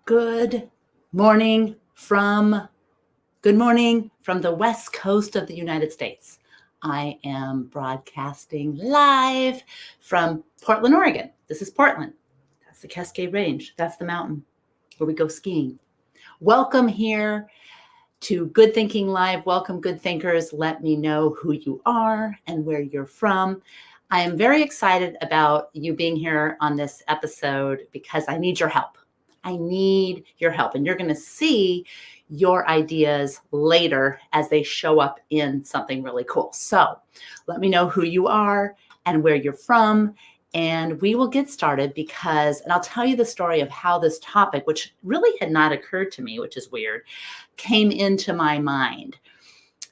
Good morning from Good morning from the West Coast of the United States. I am broadcasting live from Portland, Oregon. This is Portland. That's the Cascade Range. That's the mountain where we go skiing. Welcome here to Good Thinking Live. Welcome, good thinkers. Let me know who you are and where you're from. I am very excited about you being here on this episode because I need your help. I need your help. And you're going to see your ideas later as they show up in something really cool. So let me know who you are and where you're from. And we will get started and I'll tell you the story of how this topic, which really had not occurred to me, which is weird, came into my mind.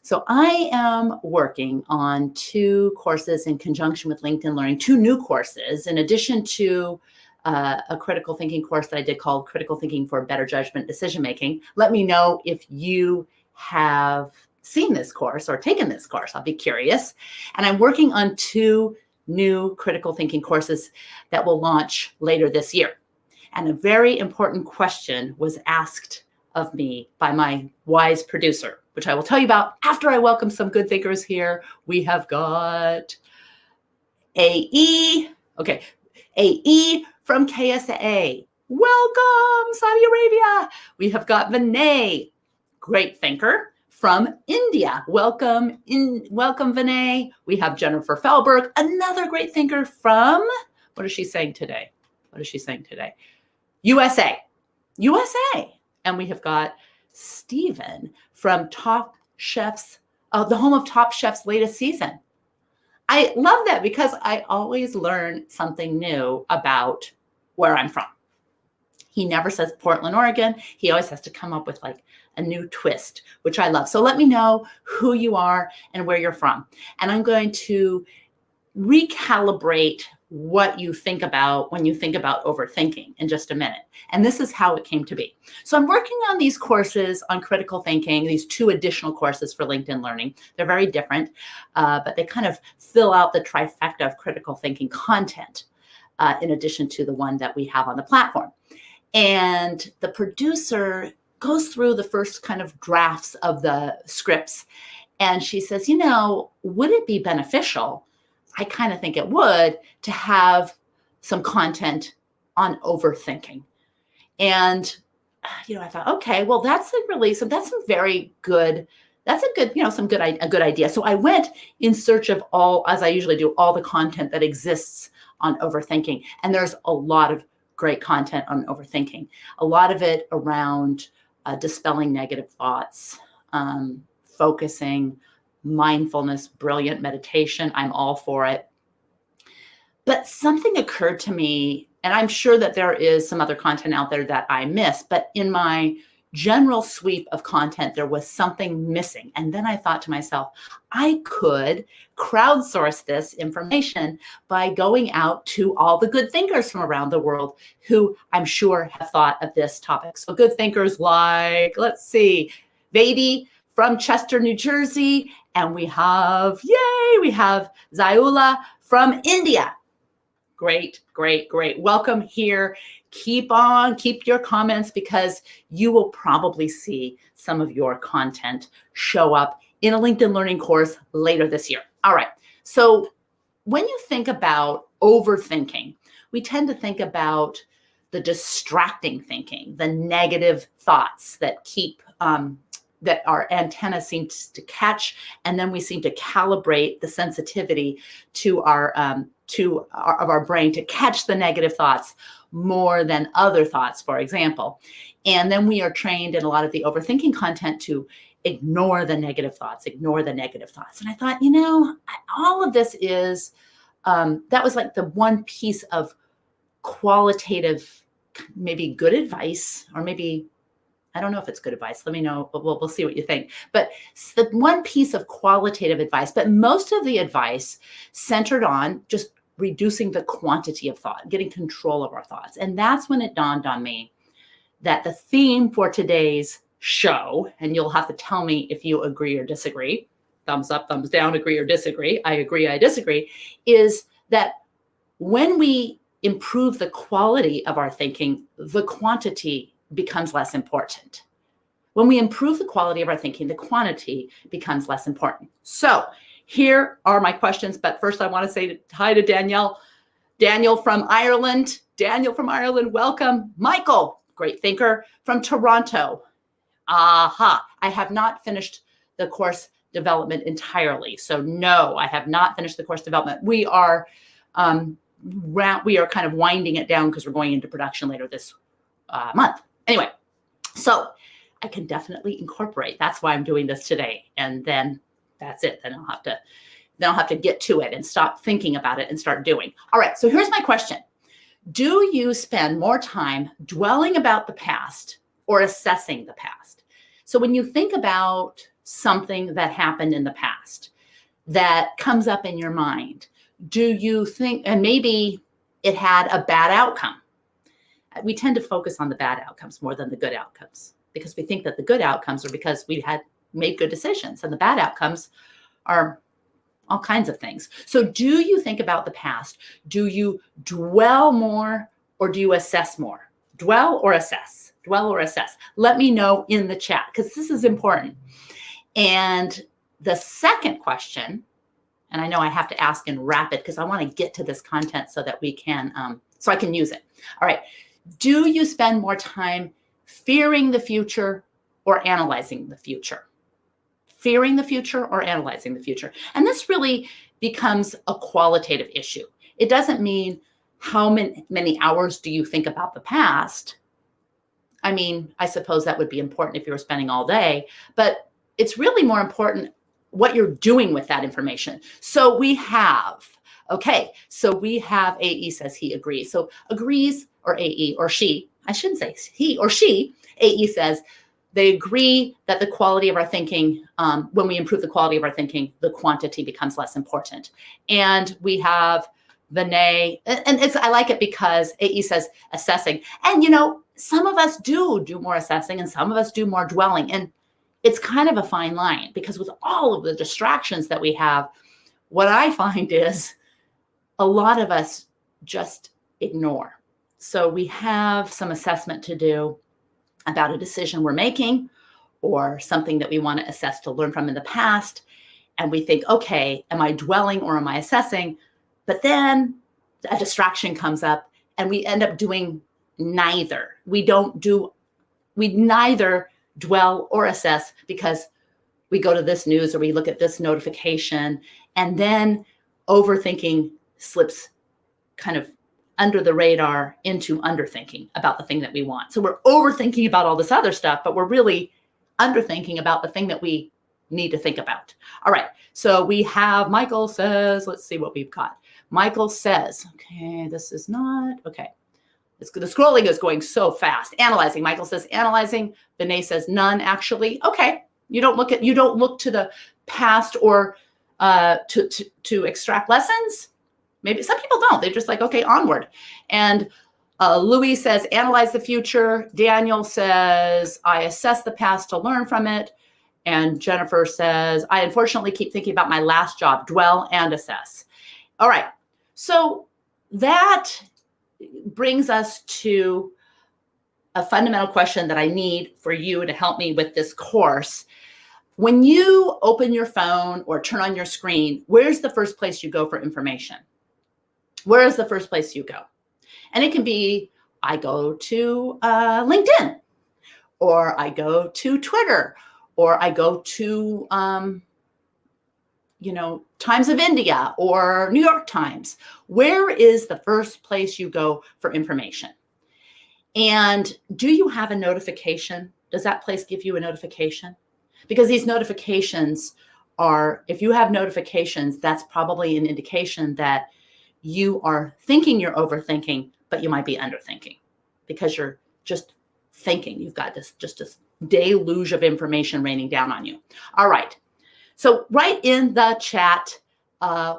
So I am working on 2 courses in conjunction with LinkedIn Learning, 2 new courses, in addition to a critical thinking course that I did called Critical Thinking for Better Judgment Decision Making. Let me know if you have seen this course or taken this course. I'll be curious. And I'm working on 2 new critical thinking courses that will launch later this year. And a very important question was asked of me by my wise producer, which I will tell you about after I welcome some good thinkers here. We have got AE. Okay. AE from KSA. Welcome, Saudi Arabia. We have got Vinay, great thinker from India. Welcome, Vinay. We have Jennifer Felberg, another great thinker from, what is she saying today? USA. And we have got Stephen from Top Chefs, the home of Top Chef's latest season. I love that because I always learn something new about where I'm from. He never says Portland, Oregon. He always has to come up with like a new twist, which I love. So let me know who you are and where you're from. And I'm going to recalibrate what you think about when you think about overthinking in just a minute. And this is how it came to be. So I'm working on these courses on critical thinking, these 2 additional courses for LinkedIn Learning. They're very different, but they kind of fill out the trifecta of critical thinking content in addition to the one that we have on the platform. And the producer goes through the first kind of drafts of the scripts. And she says, would it be beneficial? I kind of think it would, to have some content on overthinking. And, I thought, okay, well, that's a good idea. So I went in search of as I usually do, all the content that exists on overthinking. And there's a lot of great content on overthinking. A lot of it around dispelling negative thoughts, focusing, mindfulness, brilliant meditation. I'm all for it. But something occurred to me, and I'm sure that there is some other content out there that I missed, but in my general sweep of content, there was something missing. And then I thought to myself, I could crowdsource this information by going out to all the good thinkers from around the world who I'm sure have thought of this topic. So good thinkers like, let's see, Vedi from Chester, New Jersey. And we have Zayula from India. Great. Welcome here. Keep your comments because you will probably see some of your content show up in a LinkedIn Learning course later this year. All right. So when you think about overthinking, we tend to think about the distracting thinking, the negative thoughts that that our antenna seems to catch, and then we seem to calibrate the sensitivity to our brain to catch the negative thoughts more than other thoughts, for example. And then we are trained in a lot of the overthinking content to ignore the negative thoughts. And I thought, all of this is, that was like the one piece of qualitative, maybe good advice, or maybe, I don't know if it's good advice. Let me know. We'll see what you think. But it's the one piece of qualitative advice, but most of the advice centered on just reducing the quantity of thought, getting control of our thoughts. And that's when it dawned on me that the theme for today's show, and you'll have to tell me if you agree or disagree, thumbs up, thumbs down, agree or disagree, I agree, I disagree, is that when we improve the quality of our thinking, the quantity becomes less important. When we improve the quality of our thinking, the quantity becomes less important. So here are my questions. But first, I want to say hi to Danielle. Daniel from Ireland. Daniel from Ireland, welcome. Michael, great thinker, from Toronto. Aha, I have not finished the course development entirely. So no, I have not finished the course development. We are kind of winding it down because we're going into production later this month. Anyway, so I can definitely incorporate. That's why I'm doing this today. And then that's it. Then I'll have to get to it and stop thinking about it and start doing. All right, so here's my question. Do you spend more time dwelling about the past or assessing the past? So when you think about something that happened in the past that comes up in your mind, do you think, and maybe it had a bad outcome? We tend to focus on the bad outcomes more than the good outcomes because we think that the good outcomes are because we had made good decisions, and the bad outcomes are all kinds of things. So do you think about the past? Do you dwell more or do you assess more? Dwell or assess? Dwell or assess? Let me know in the chat because this is important. And the second question, and I know I have to ask in rapid because I want to get to this content so that we can, so I can use it. All right. Do you spend more time fearing the future or analyzing the future? Fearing the future or analyzing the future? And this really becomes a qualitative issue. It doesn't mean how many hours do you think about the past. I mean, I suppose that would be important if you were spending all day, but it's really more important what you're doing with that information. So we have, AE says he agrees. So agrees, or AE, or she, I shouldn't say he or she, AE says, they agree that the quality of our thinking, when we improve the quality of our thinking, the quantity becomes less important. And we have Vinay, and I like it because AE says assessing. And, some of us do more assessing and some of us do more dwelling. And it's kind of a fine line because with all of the distractions that we have, what I find is a lot of us just ignore. So we have some assessment to do about a decision we're making or something that we want to assess to learn from in the past. And we think, okay, am I dwelling or am I assessing? But then a distraction comes up and we end up doing neither. We neither dwell or assess because we go to this news or we look at this notification, and then overthinking slips kind of under the radar into underthinking about the thing that we want. So we're overthinking about all this other stuff, but we're really underthinking about the thing that we need to think about. All right. So we have Michael says, let's see what we've got. Michael says, okay, this is not, okay. The scrolling is going so fast. Analyzing. Michael says analyzing. Vinay says none, actually. Okay. You don't look to the past or to extract lessons. Maybe some people don't. They're just like, okay, onward. And Louis says, analyze the future. Daniel says, I assess the past to learn from it. And Jennifer says, I unfortunately keep thinking about my last job, dwell and assess. All right. So that brings us to a fundamental question that I need for you to help me with this course. When you open your phone or turn on your screen, where's the first place you go for information? Where is the first place you go? And it can be, I go to LinkedIn, or I go to Twitter, or I go to, Times of India or New York Times. Where is the first place you go for information? And do you have a notification? Does that place give you a notification? Because these notifications are, if you have notifications, that's probably an indication that you are thinking you're overthinking, but you might be underthinking because you're just thinking. You've got this deluge of information raining down on you. All right. So write in the chat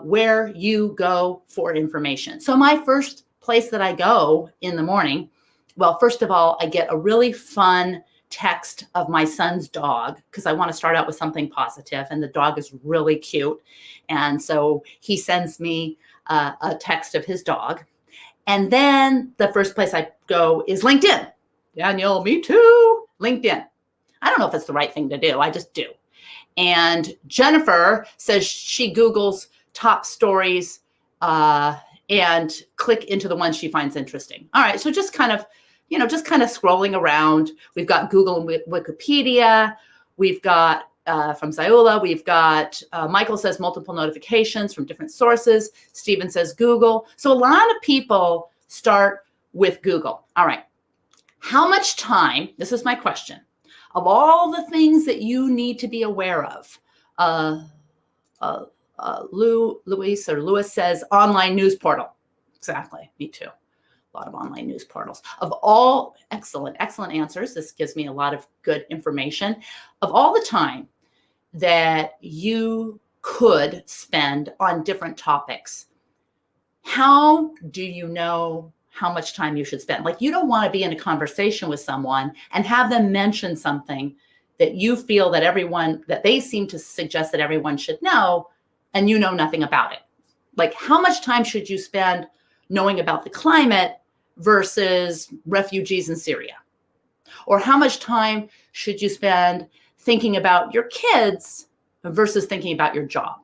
where you go for information. So my first place that I go in the morning, well, first of all, I get a really fun text of my son's dog because I want to start out with something positive, and the dog is really cute. And so he sends me a text of his dog. And then the first place I go is LinkedIn Daniel, me too. LinkedIn. I don't know if it's the right thing to do. I just do. And Jennifer says she Googles top stories and click into the ones she finds interesting. All right, so just kind of scrolling around. We've got Google and Wikipedia. We've got from Ziola, we've got Michael says multiple notifications from different sources. Stephen says Google. So a lot of people start with Google. All right, how much time, this is my question, of all the things that you need to be aware of, Lewis says online news portal. Exactly, me too. A lot of online news portals. Of all, excellent answers. This gives me a lot of good information. Of all the time that you could spend on different topics, how do you know how much time you should spend? Like, you don't want to be in a conversation with someone and have them mention something that you feel that they seem to suggest that everyone should know, and you know nothing about it. Like, how much time should you spend knowing about the climate versus refugees in Syria? Or how much time should you spend thinking about your kids versus thinking about your job?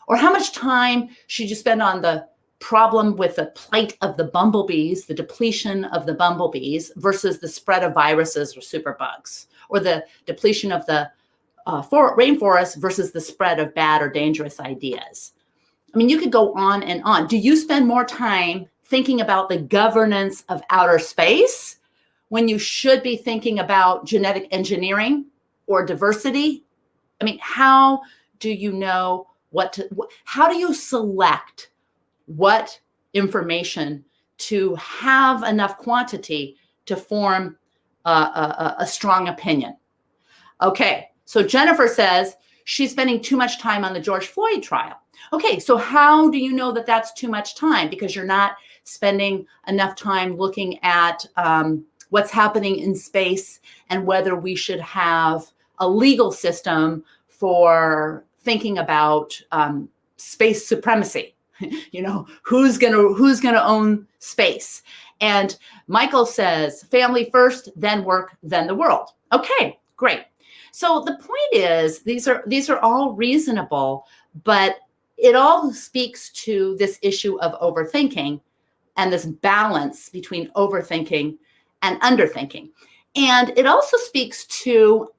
Or how much time should you spend on the problem with the plight of the bumblebees, the depletion of the bumblebees versus the spread of viruses or superbugs, or the depletion of the rainforest versus the spread of bad or dangerous ideas? I mean, you could go on and on. Do you spend more time thinking about the governance of outer space when you should be thinking about genetic engineering or diversity? I mean, how do you know how do you select what information to have enough quantity to form a strong opinion? Okay, so Jennifer says she's spending too much time on the George Floyd trial. Okay, so how do you know that that's too much time? Because you're not spending enough time looking at what's happening in space and whether we should have a legal system for thinking about space supremacy. You know, who's gonna own space? And Michael says, family first, then work, then the world. Okay, great. So the point is, these are all reasonable, but it all speaks to this issue of overthinking and this balance between overthinking and underthinking. And it also speaks to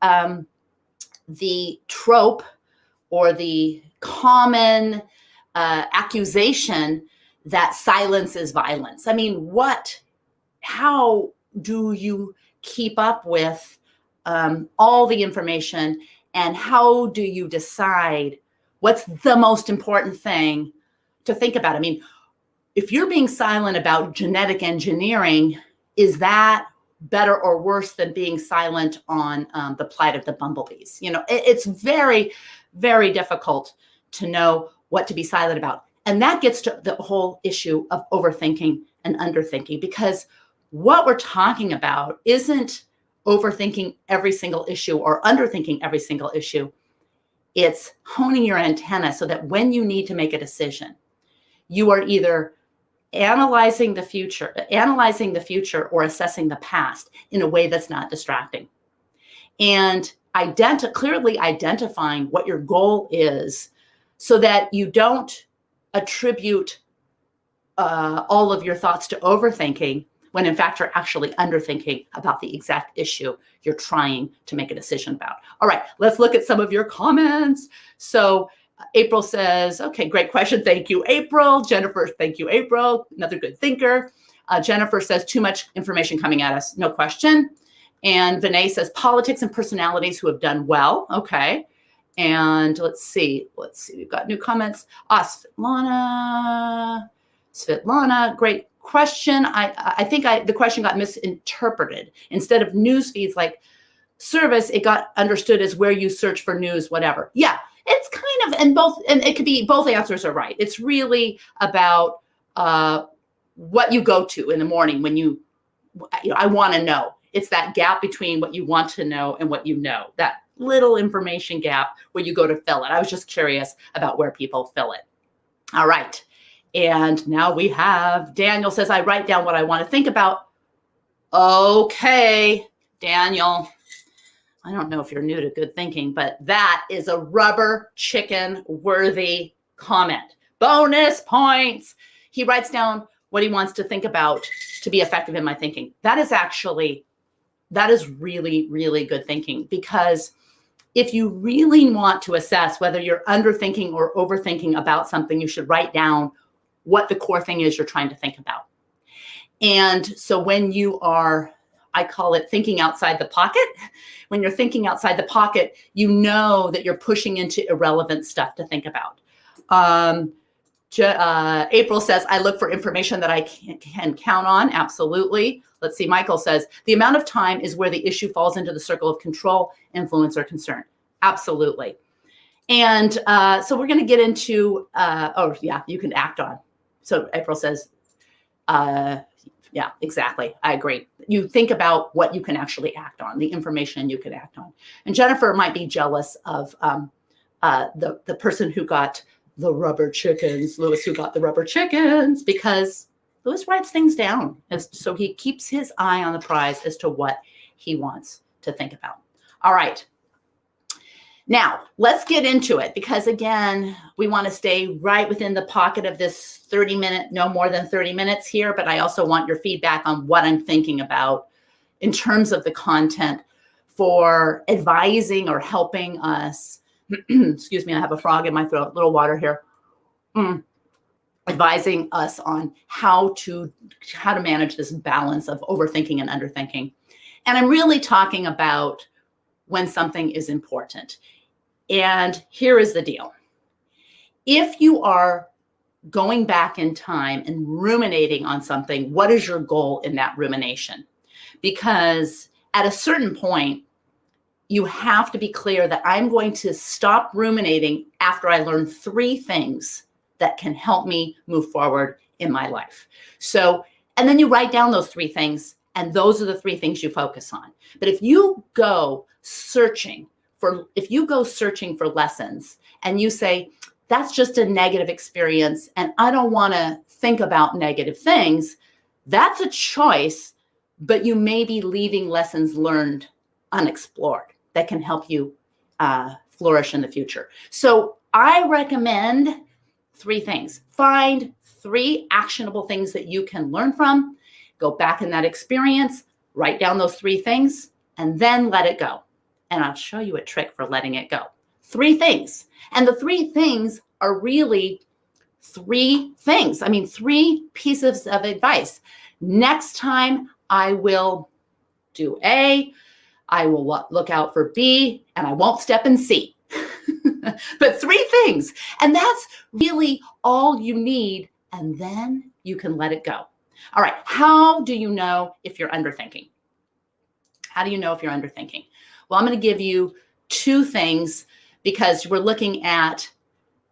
the trope or the common accusation that silence is violence. I mean, how do you keep up with all the information, and how do you decide what's the most important thing to think about? I mean, if you're being silent about genetic engineering, is that better or worse than being silent on the plight of the bumblebees? You know, it's very, very difficult to know what to be silent about. And that gets to the whole issue of overthinking and underthinking, because what we're talking about isn't overthinking every single issue or underthinking every single issue. It's honing your antenna so that when you need to make a decision, you are either analyzing the future or assessing the past in a way that's not distracting. And clearly identifying what your goal is so that you don't attribute all of your thoughts to overthinking when in fact you're actually underthinking about the exact issue you're trying to make a decision about. All right, let's look at some of your comments. So April says, okay, great question. Thank you, April. Jennifer, thank you, April. Another good thinker. Jennifer says, too much information coming at us. No question. And Vinay says, politics and personalities who have done well. Okay. And let's see. We've got new comments. Svetlana, great question. I think the question got misinterpreted. Instead of news feeds like service, it got understood as where you search for news, whatever. Yeah, it's kind of, and it could be, both answers are right. It's really about what you go to in the morning when I want to know. It's that gap between what you want to know and what you know, that little information gap where you go to fill it. I was just curious about where people fill it. All right. And now we have Daniel says, I write down what I want to think about Okay, Daniel, I don't know if you're new to good thinking, but that is a rubber chicken worthy comment. Bonus points. He writes down what he wants to think about to be effective in my thinking. That is really, really good thinking, because if you really want to assess whether you're underthinking or overthinking about something, you should write down what the core thing is you're trying to think about. And so when you are, I call it thinking outside the pocket. When you're thinking outside the pocket, you know that you're pushing into irrelevant stuff to think about. April says, I look for information that I can count on. Absolutely. Let's see. Michael says, the amount of time is where the issue falls into the circle of control, influence, or concern. Absolutely. And so we're going to get into, oh, yeah, you can act on. So April says, yeah, exactly. I agree. You think about what you can actually act on, the information you can act on. And Jennifer might be jealous of the person who got the rubber chickens, Lewis, who got the rubber chickens, because Lewis writes things down. So he keeps his eye on the prize as to what he wants to think about. All right. Now, let's get into it, because again, we want to stay right within the pocket of this 30-minute, no more than 30 minutes here, but I also want your feedback on what I'm thinking about in terms of the content for advising or helping us. Excuse me, I have a frog in my throat, a little water here. Advising us on how to manage this balance of overthinking and underthinking. And I'm really talking about when something is important. And here is the deal. If you are going back in time and ruminating on something, what is your goal in that rumination? Because at a certain point, you have to be clear that I'm going to stop ruminating after I learn 3 things that can help me move forward in my life. So, and then you write down those 3 things, and those are the 3 things you focus on. But if you go searching for lessons and you say, that's just a negative experience and I don't want to think about negative things, that's a choice, but you may be leaving lessons learned unexplored that can help you flourish in the future. So I recommend 3 things. Find 3 actionable things that you can learn from, go back in that experience, write down those 3 things, and then let it go. And I'll show you a trick for letting it go. 3 things. And the 3 things are really 3 things. I mean, 3 pieces of advice. Next time I will do A, I will look out for B, and I won't step in C. But 3 things. And that's really all you need. And then you can let it go. All right. How do you know if you're underthinking? How do you know if you're underthinking? Well, I'm going to give you 2 things, because we're looking at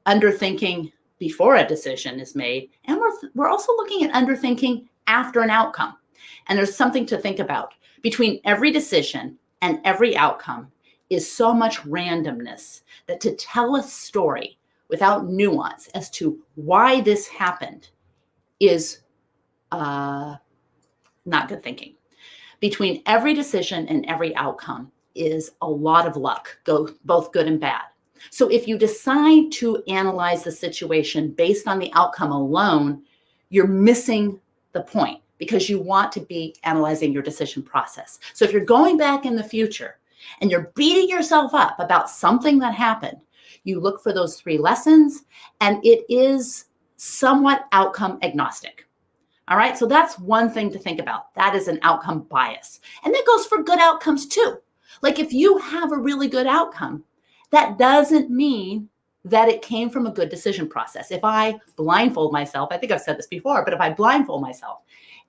underthinking before a decision is made. And we're also looking at underthinking after an outcome. And there's something to think about. Between every decision and every outcome is so much randomness that to tell a story without nuance as to why this happened is not good thinking. Between every decision and every outcome is a lot of luck, both good and bad. So if you decide to analyze the situation based on the outcome alone, you're missing the point, because you want to be analyzing your decision process. So if you're going back in the future and you're beating yourself up about something that happened, you look for those 3 lessons, and it is somewhat outcome agnostic. All right, so that's one thing to think about. That is an outcome bias. And that goes for good outcomes too. Like if you have a really good outcome, that doesn't mean that it came from a good decision process. If I blindfold myself, I think I've said this before, but if I blindfold myself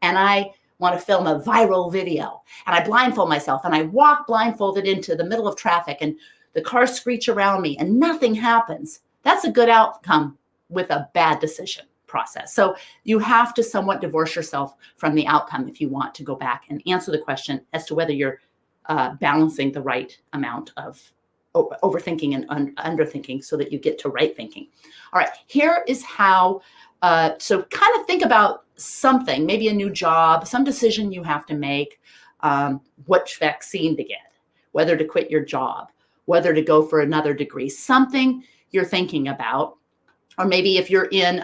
and I want to film a viral video and I blindfold myself and I walk blindfolded into the middle of traffic and the cars screech around me and nothing happens, that's a good outcome with a bad decision process. So you have to somewhat divorce yourself from the outcome if you want to go back and answer the question as to whether you're balancing the right amount of overthinking and underthinking so that you get to right thinking. All right, here is how So kind of think about something, maybe a new job, some decision you have to make, which vaccine to get, whether to quit your job, whether to go for another degree, something you're thinking about. Or maybe if you're in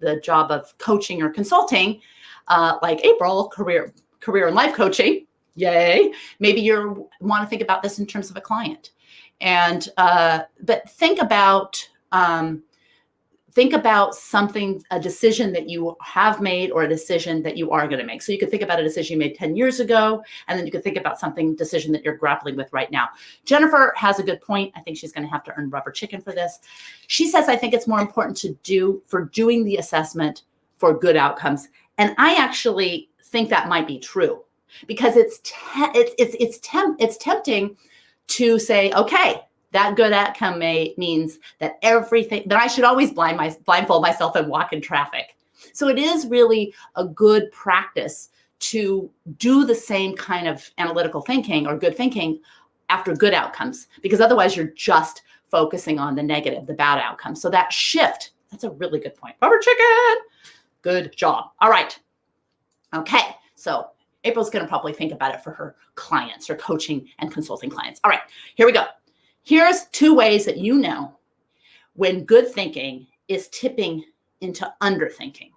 the job of coaching or consulting, like April, career and life coaching, yay. Maybe you want to think about this in terms of a client. And but think about something, a decision that you have made or a decision that you are going to make. So you could think about a decision you made 10 years ago, and then you could think about decision that you're grappling with right now. Jennifer has a good point. I think she's going to have to earn rubber chicken for this. She says, I think it's more important for doing the assessment for good outcomes. And I actually think that might be true, because it's tempting to say, okay, that good outcome means that I should always blindfold myself and walk in traffic. So it is really a good practice to do the same kind of analytical thinking or good thinking after good outcomes, because otherwise you're just focusing on the negative, the bad outcomes. So that shift, that's a really good point. Rubber chicken. Good job. All right. Okay. So April's going to probably think about it for her clients, her coaching and consulting clients. All right, here we go. Here's 2 ways that you know when good thinking is tipping into underthinking.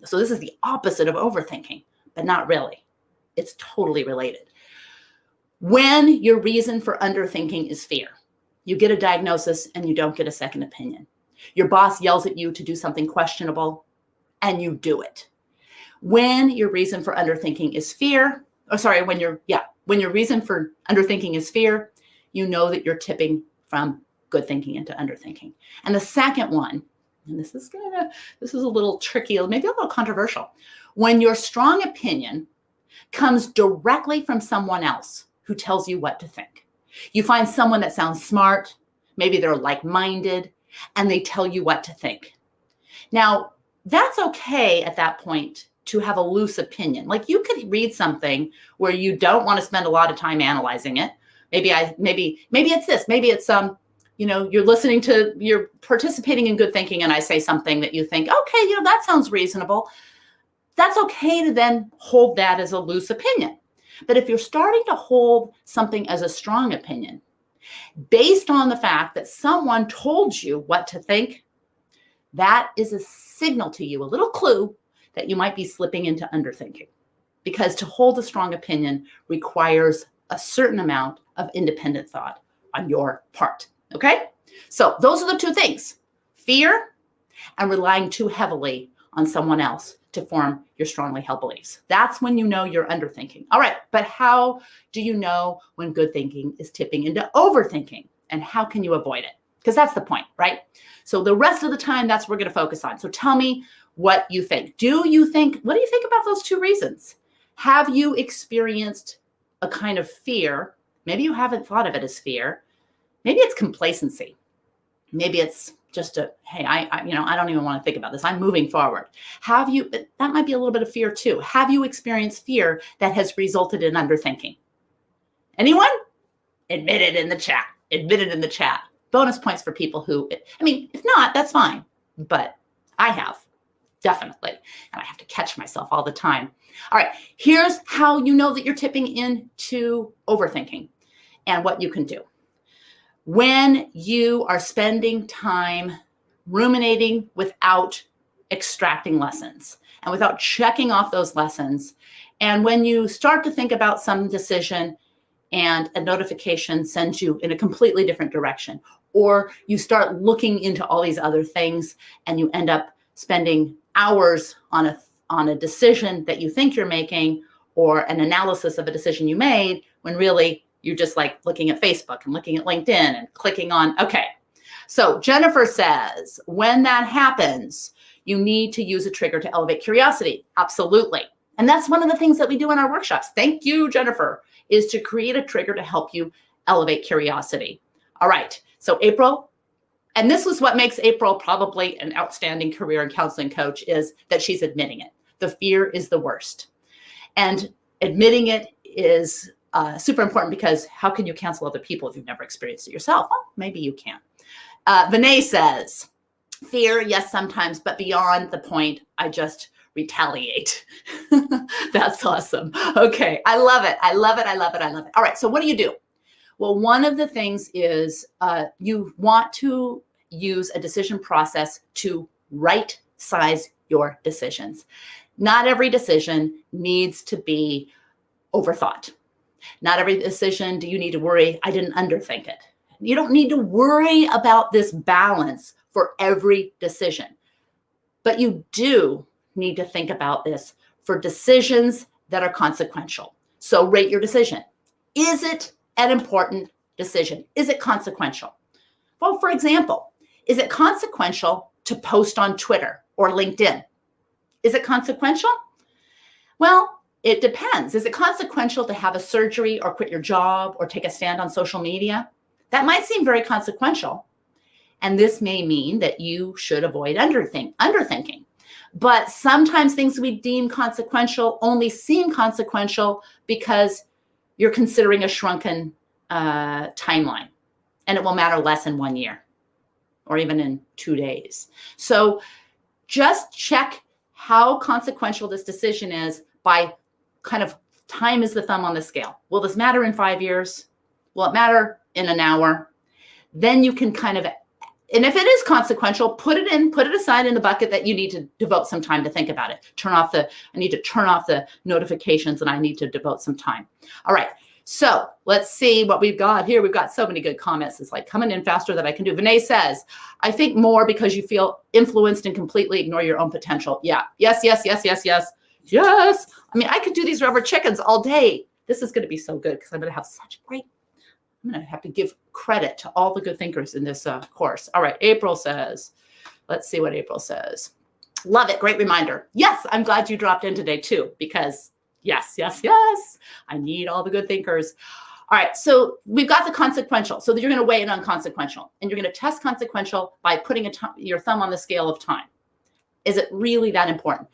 So this is the opposite of overthinking, but not really. It's totally related. When your reason for underthinking is fear, you get a diagnosis and you don't get a second opinion. Your boss yells at you to do something questionable and you do it. When your reason for underthinking is fear, when your reason for underthinking is fear, you know that you're tipping from good thinking into underthinking. And the second one, and this is a little tricky, maybe a little controversial, when your strong opinion comes directly from someone else who tells you what to think. You find someone that sounds smart, maybe they're like-minded, and they tell you what to think. Now, that's okay at that point to have a loose opinion. Like you could read something where you don't want to spend a lot of time analyzing it. Maybe it's this, maybe it's you're participating in good thinking and I say something that you think, okay, that sounds reasonable. That's okay to then hold that as a loose opinion. But if you're starting to hold something as a strong opinion, based on the fact that someone told you what to think, that is a signal to you, a little clue that you might be slipping into underthinking. Because to hold a strong opinion requires a certain amount of independent thought on your part. Okay? So those are the 2 things: fear and relying too heavily on someone else to form your strongly held beliefs. That's when you know you're underthinking. All right, but how do you know when good thinking is tipping into overthinking? And how can you avoid it? Because that's the point, right? So the rest of the time, that's what we're going to focus on. So tell me what you think. What do you think about those 2 reasons? Have you experienced a kind of fear? Maybe you haven't thought of it as fear. Maybe it's complacency. Maybe it's just hey, I don't even want to think about this. I'm moving forward. That might be a little bit of fear too. Have you experienced fear that has resulted in underthinking? Anyone? Admit it in the chat. Admit it in the chat. Bonus points for people who, if not, that's fine. But I have, definitely. And I have to catch myself all the time. All right, here's how you know that you're tipping into overthinking and what you can do. When you are spending time ruminating without extracting lessons and without checking off those lessons, and when you start to think about some decision and a notification sends you in a completely different direction, or you start looking into all these other things and you end up spending hours on a decision that you think you're making, or an analysis of a decision you made, when really you're just like looking at Facebook and looking at LinkedIn and clicking on, okay. So Jennifer says, when that happens, you need to use a trigger to elevate curiosity. Absolutely. And that's one of the things that we do in our workshops. Thank you, Jennifer, is to create a trigger to help you elevate curiosity. All right. So April, and this is what makes April probably an outstanding career and counseling coach, is that she's admitting it. The fear is the worst. And admitting it is super important, because how can you counsel other people if you've never experienced it yourself? Well, maybe you can. Vinay says, Fear, yes, sometimes, but beyond the point, I just retaliate. That's awesome. Okay, I love it. I love it. I love it. I love it. All right, so what do? Well, one of the things is you want to use a decision process to right size your decisions. Not every decision needs to be overthought. Not every decision do you need to worry, I didn't underthink it. You don't need to worry about this balance for every decision. But you do need to think about this for decisions that are consequential. So rate your decision. Is it an important decision? Is it consequential? Well, for example, is it consequential to post on Twitter or LinkedIn? Is it consequential? Well, it depends. Is it consequential to have a surgery or quit your job or take a stand on social media? That might seem very consequential. And this may mean that you should avoid underthinking. But sometimes things we deem consequential only seem consequential because you're considering a shrunken timeline, and it will matter less in 1 year or even in 2 days. So just check how consequential this decision is by kind of time is the thumb on the scale. Will this matter in 5 years? Will it matter in an hour? Then you can kind of, and if it is consequential, put it aside in the bucket that you need to devote some time to think about it. I need to turn off the notifications and I need to devote some time. All right. So let's see what we've got here. We've got so many good comments. It's like coming in faster than I can do. Vinay says, I think more because you feel influenced and completely ignore your own potential. Yeah. Yes, yes, yes, yes, yes. Yes. I mean, I could do these rubber chickens all day. This is going to be so good because I'm going to have such great, I'm going to have to give credit to all the good thinkers in this course. All right. April says, let's see what April says. Love it. Great reminder. Yes. I'm glad you dropped in today too, because yes, yes, yes. I need all the good thinkers. All right. So we've got the consequential. So you're going to weigh in on consequential, and you're going to test consequential by putting your thumb on the scale of time. Is it really that important?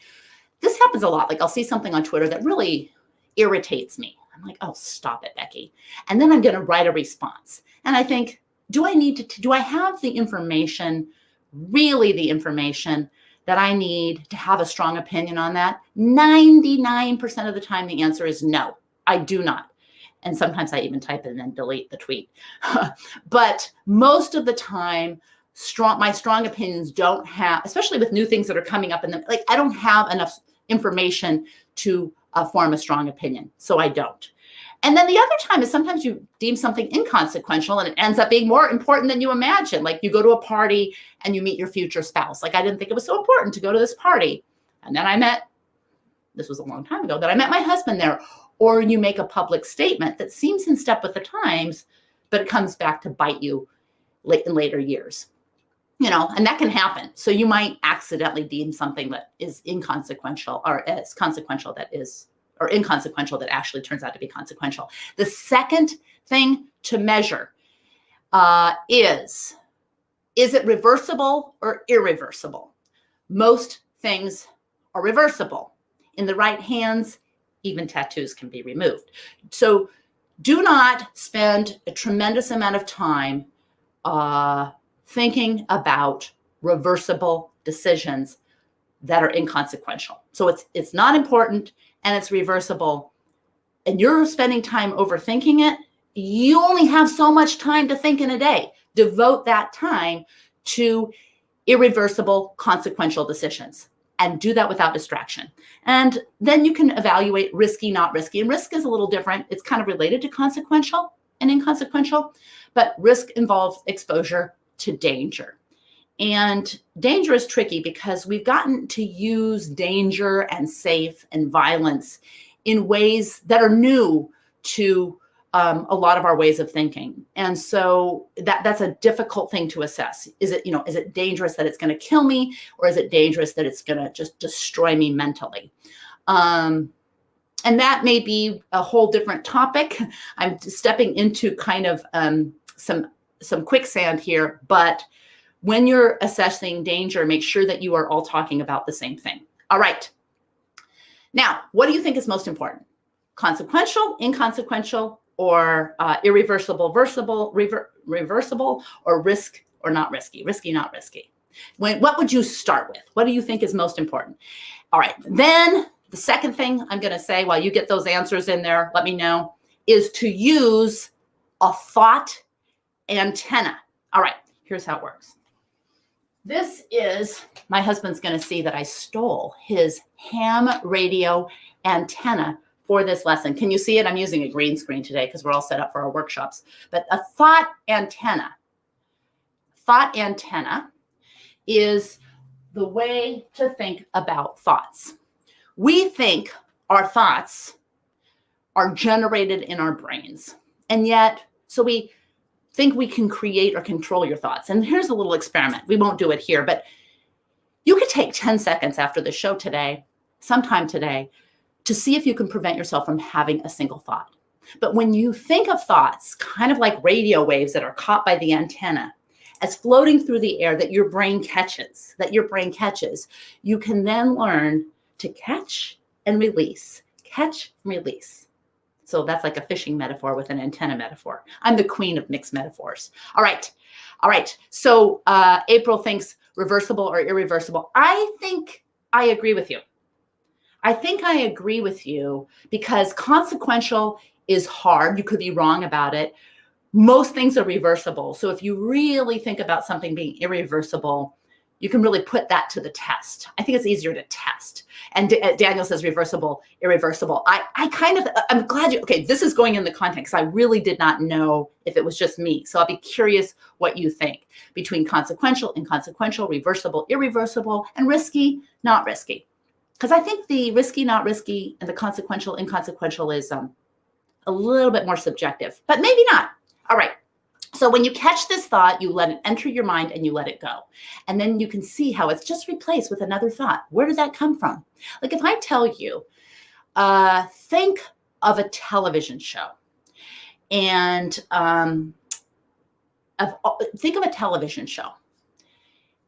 This happens a lot. Like I'll see something on Twitter that really irritates me. I'm like, oh, stop it, Becky. And then I'm going to write a response. And I think, do I have the information, really the information that I need to have a strong opinion on that? 99% of the time, the answer is no, I do not. And sometimes I even type it and then delete the tweet. But most of the time, my strong opinions don't have, especially with new things that are coming up, and I don't have enough information to form a strong opinion. So I don't. And then the other time is sometimes you deem something inconsequential and it ends up being more important than you imagine. Like you go to a party and you meet your future spouse. Like I didn't think it was so important to go to this party. And then this was a long time ago, that I met my husband there. Or you make a public statement that seems in step with the times, but it comes back to bite you in later years. And that can happen. So you might accidentally deem something that is inconsequential or as consequential or inconsequential that actually turns out to be consequential. The second thing to measure is it reversible or irreversible? Most things are reversible. In the right hands, even tattoos can be removed. So do not spend a tremendous amount of time thinking about reversible decisions that are inconsequential. So it's not important and it's reversible, and you're spending time overthinking it. You only have so much time to think in a day. Devote that time to irreversible, consequential decisions, and do that without distraction. And then you can evaluate risky, not risky. And risk is a little different. It's kind of related to consequential and inconsequential, but risk involves exposure to danger. And danger is tricky because we've gotten to use danger and safe and violence in ways that are new to a lot of our ways of thinking. And so that's a difficult thing to assess. Is it dangerous that it's going to kill me, or is it dangerous that it's going to just destroy me mentally? And that may be a whole different topic. I'm stepping into kind of some quicksand here, but when you're assessing danger, make sure that you are all talking about the same thing. All right. Now, what do you think is most important? Consequential, inconsequential, or irreversible, reversible, or risk or not risky? Risky, not risky. What would you start with? What do you think is most important? All right. Then the second thing I'm going to say while you get those answers in there, let me know, is to use a thought antenna. All right. Here's how it works. This is, my husband's going to see that I stole his ham radio antenna for this lesson. Can you see it? I'm using a green screen today because we're all set up for our workshops. But a thought antenna is the way to think about thoughts. We think our thoughts are generated in our brains. And yet, so we think we can create or control your thoughts. And here's a little experiment. We won't do it here, but you could take 10 seconds after the show today, sometime today, to see if you can prevent yourself from having a single thought. But when you think of thoughts, kind of like radio waves that are caught by the antenna, as floating through the air that your brain catches, you can then learn to catch and release, catch and release. So that's like a fishing metaphor with an antenna metaphor. I'm the queen of mixed metaphors. All right. So April thinks reversible or irreversible. I think I agree with you. Because consequential is hard. You could be wrong about it. Most things are reversible. So if you really think about something being irreversible, you can really put that to the test. I think it's easier to test. And Daniel says reversible, irreversible. I'm glad okay, this is going in the context. I really did not know if it was just me. So I'll be curious what you think between consequential, inconsequential, reversible, irreversible, and risky, not risky. Because I think the risky, not risky, and the consequential, inconsequential is a little bit more subjective, but maybe not. All right. So when you catch this thought, you let it enter your mind and you let it go. And then you can see how it's just replaced with another thought. Where did that come from? Like if I tell you, think of a television show and think of a television show.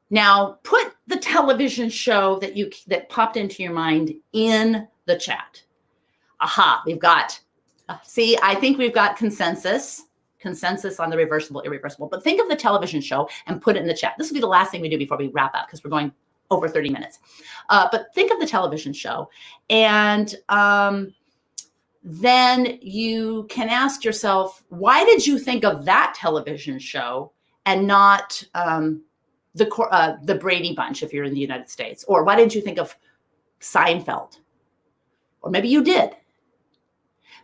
Now put the television show that popped into your mind in the chat. Aha, we've got, I think we've got consensus on the reversible, irreversible. But think of the television show and put it in the chat. This will be the last thing we do before we wrap up because we're going over 30 minutes. But think of the television show. And then you can ask yourself, why did you think of that television show and not the Brady Bunch if you're in the United States? Or why didn't you think of Seinfeld? Or maybe you did.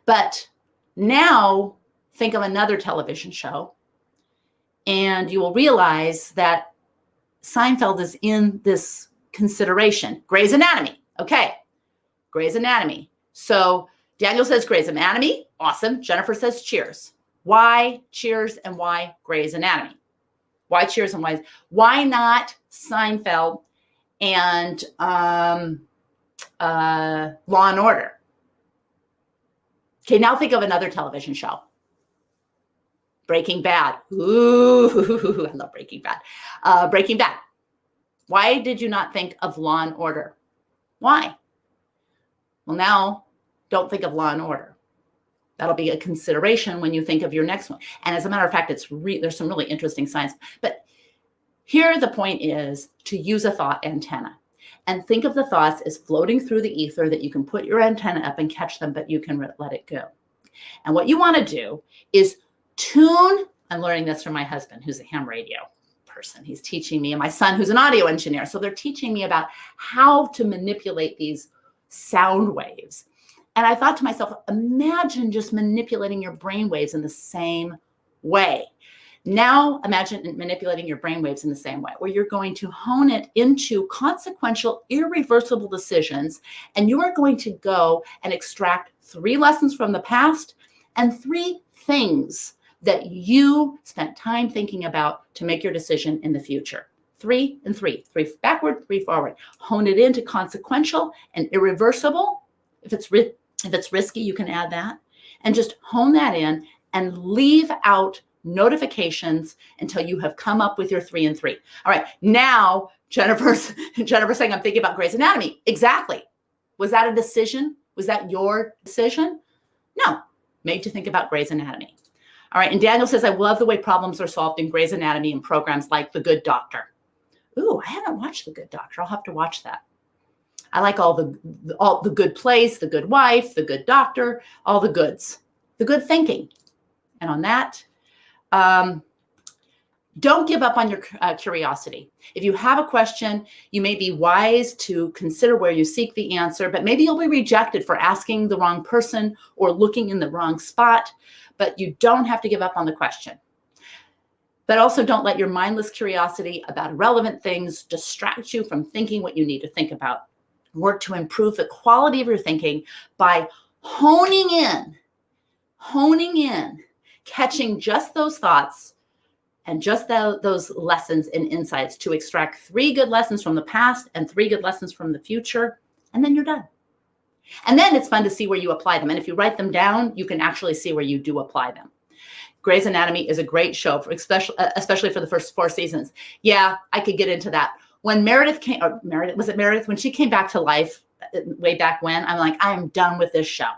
But now think of another television show, and you will realize that Seinfeld is in this consideration. Grey's Anatomy. Okay, Grey's Anatomy. So Daniel says Grey's Anatomy. Awesome. Jennifer says Cheers. Why Cheers and why Grey's Anatomy? Why Cheers and why not Seinfeld and Law and Order? Okay, now think of another television show. Breaking Bad. Ooh, I love Breaking Bad. Breaking Bad. Why did you not think of Law and Order? Why? Well, now don't think of Law and Order. That'll be a consideration when you think of your next one. And as a matter of fact, there's some really interesting science. But here the point is to use a thought antenna and think of the thoughts as floating through the ether that you can put your antenna up and catch them, but you can let it go. And what you want to do is tune. I'm learning this from my husband, who's a ham radio person. He's teaching me, and my son, who's an audio engineer. So they're teaching me about how to manipulate these sound waves. And I thought to myself, imagine just manipulating your brain waves in the same way. Now imagine manipulating your brain waves in the same way, where you're going to hone it into consequential, irreversible decisions. And you are going to go and extract 3 lessons from the past and 3 things that you spent time thinking about to make your decision in the future. 3 and 3, 3 backward, 3 forward. Hone it into consequential and irreversible. If it's risky, you can add that. And just hone that in and leave out notifications until you have come up with your 3 and 3. All right. Now, Jennifer's saying, I'm thinking about Grey's Anatomy. Exactly. Was that a decision? Was that your decision? No. Made to think about Grey's Anatomy. All right. And Daniel says, I love the way problems are solved in Grey's Anatomy and programs like The Good Doctor. Ooh, I haven't watched The Good Doctor. I'll have to watch that. I like all the Good Place, The Good Wife, The Good Doctor, all the goods, the good thinking. And on that, don't give up on your curiosity. If you have a question, you may be wise to consider where you seek the answer, but maybe you'll be rejected for asking the wrong person or looking in the wrong spot, but you don't have to give up on the question. But also don't let your mindless curiosity about irrelevant things distract you from thinking what you need to think about. Work to improve the quality of your thinking by honing in, catching just those thoughts and just those lessons and insights to extract 3 good lessons from the past and 3 good lessons from the future, and then you're done. And then it's fun to see where you apply them. And if you write them down, you can actually see where you do apply them. Grey's Anatomy is a great show, especially for the first 4 seasons. Yeah, I could get into that. When Meredith came, or Meredith, was it Meredith? When she came back to life way back when, I'm like, I am done with this show.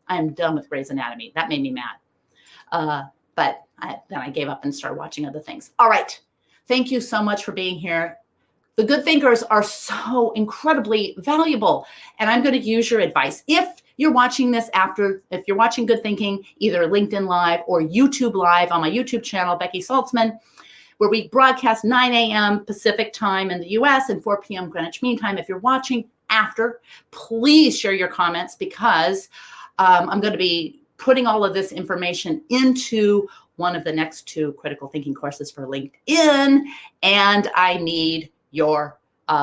I am done with Grey's Anatomy. That made me mad. But then I gave up and started watching other things. All right. Thank you so much for being here. The good thinkers are so incredibly valuable. And I'm going to use your advice. If you're watching this if you're watching Good Thinking, either LinkedIn Live or YouTube Live on my YouTube channel, Becky Saltzman, where we broadcast 9 a.m. Pacific time in the US and 4 p.m. Greenwich Mean Time. If you're watching after, please share your comments because I'm going to be putting all of this information into one of the next 2 critical thinking courses for LinkedIn, and I need your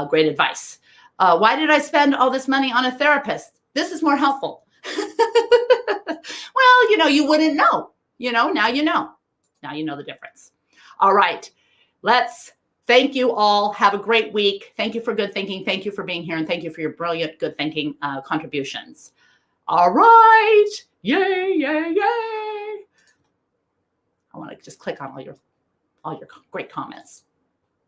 great advice. Why did I spend all this money on a therapist? This is more helpful. Well, you wouldn't know. Now you know. Now you know the difference. All right. Let's thank you all. Have a great week. Thank you for good thinking. Thank you for being here. And thank you for your brilliant good thinking contributions. All right. Yay, yay, yay. I want to just click on all your great comments.